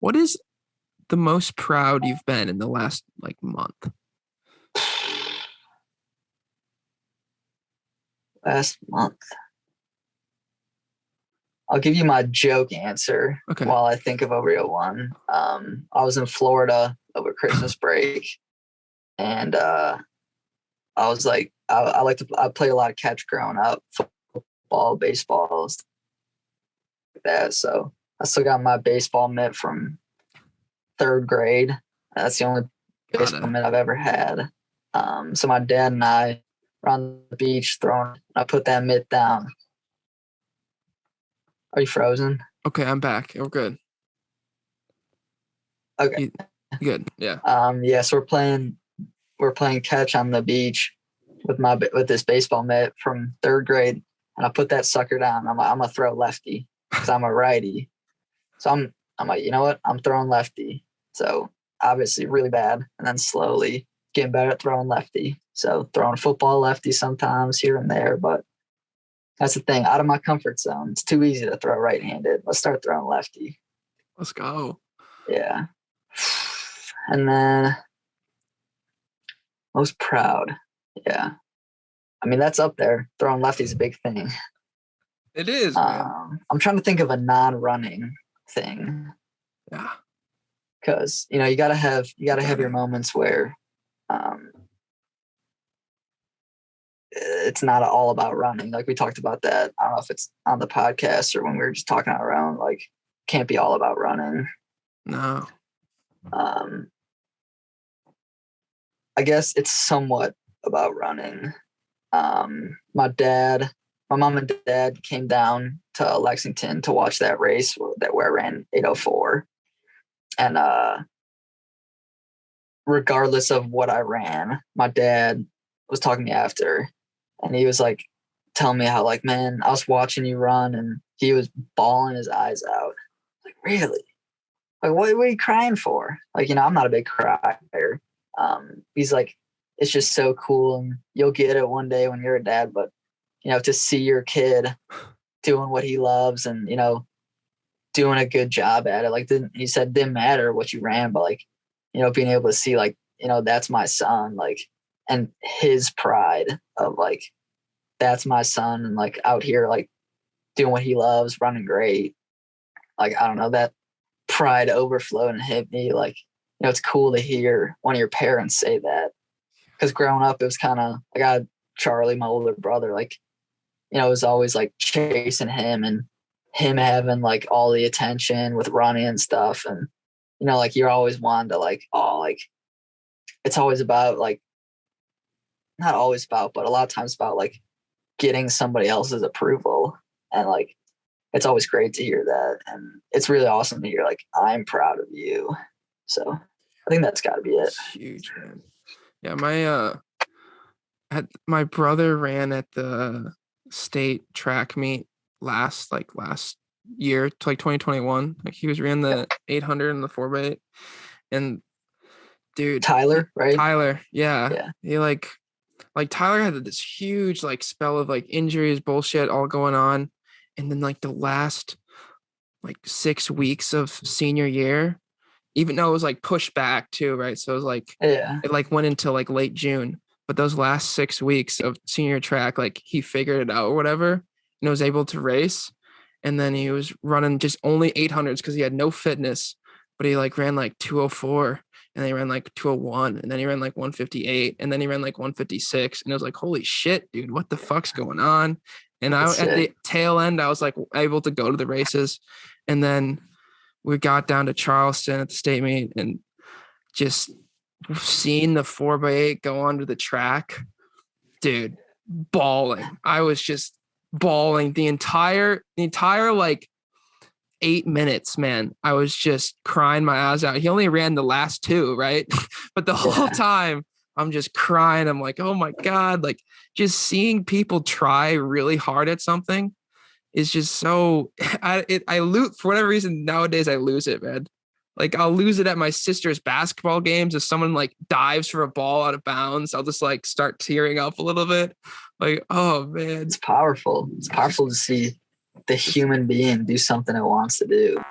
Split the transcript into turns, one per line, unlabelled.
What is the most proud you've been in the last month?
Last month. I'll give you my joke answer while I think of a real one. I was in Florida over Christmas break, and I was like, I played a lot of catch growing up, football, baseball, stuff like that. So I still got my baseball mitt from 3rd grade. That's the only baseball mitt I've ever had. So my dad and I were on the beach throwing. I put that mitt down. Are you frozen?
Okay, I'm back. We're good.
Okay.
Good. Yeah.
Yeah. So we're playing catch on the beach with this baseball mitt from 3rd grade, and I put that sucker down. I'm gonna throw lefty because I'm a righty. So I'm like, you know what? I'm throwing lefty. So obviously really bad, and then slowly getting better at throwing lefty. So throwing football lefty sometimes here and there, but that's the thing. Out of my comfort zone. It's too easy to throw right-handed. Let's start throwing lefty.
Let's go.
Yeah. And then most proud. Yeah. I mean, that's up there. Throwing lefty is a big thing.
It is, man.
I'm trying to think of a non-running thing.
Yeah.
Because, you gotta have your moments where it's not all about running. Like we talked about that. I don't know if it's on the podcast or when we were just talking on our own. Like, can't be all about running.
No.
I guess it's somewhat about running. My mom and dad came down to Lexington to watch that race where I ran 8:04. And regardless of what I ran, my dad was talking to me after, and he was like telling me how, like, man, I was watching you run, and he was bawling his eyes out. Like, really? Like, what are you crying for? Like, I'm not a big crier. He's like, it's just so cool, and you'll get it one day when you're a dad. But to see your kid doing what he loves and doing a good job at it, like, he said, didn't matter what you ran, but like, being able to see, like, that's my son, like, and his pride of like, that's my son, and like out here like doing what he loves, running great. Like, I don't know, that pride overflowed and hit me. Like, it's cool to hear one of your parents say that, because growing up it was kind of, I got Charlie, my older brother, like, it was always like chasing him and him having like all the attention with running and stuff. And like, you're always wanting to like, oh, like, it's always about like, not always about, but a lot of times about like getting somebody else's approval. And like, it's always great to hear that. And it's really awesome to hear like, I'm proud of you. So I think that's got to be it.
It's huge, man. Yeah, my brother ran at the state track meet last year, like 2021. Like, he ran the 800 and the 4x8. And dude,
Tyler, right?
Tyler, yeah. He like Tyler had this huge like spell of like injuries, bullshit all going on. And then like the last like 6 weeks of senior year, even though it was like pushed back too, right? So it was like, it like went into like late June, but those last 6 weeks of senior track, like, he figured it out or whatever and was able to race. And then he was running just only 800s because he had no fitness, but he like ran like 204, and then he ran like 201, and then he ran like 158, and then he ran like 156. And it was like, holy shit, dude, what the fuck's going on? And at the tail end, I was like able to go to the races. And then we got down to Charleston at the state meet, and just seeing the 4x8 go onto the track, dude, bawling. I was just bawling the entire like 8 minutes, man. I was just crying my eyes out. He only ran the last 2, right? But the whole time I'm just crying. I'm like, oh my God, like, just seeing people try really hard at something is just so, I lose, for whatever reason nowadays I lose it, man. Like, I'll lose it at my sister's basketball games. If someone like dives for a ball out of bounds, I'll just like start tearing up a little bit. Like, oh man.
It's powerful. It's powerful to see the human being do something it wants to do.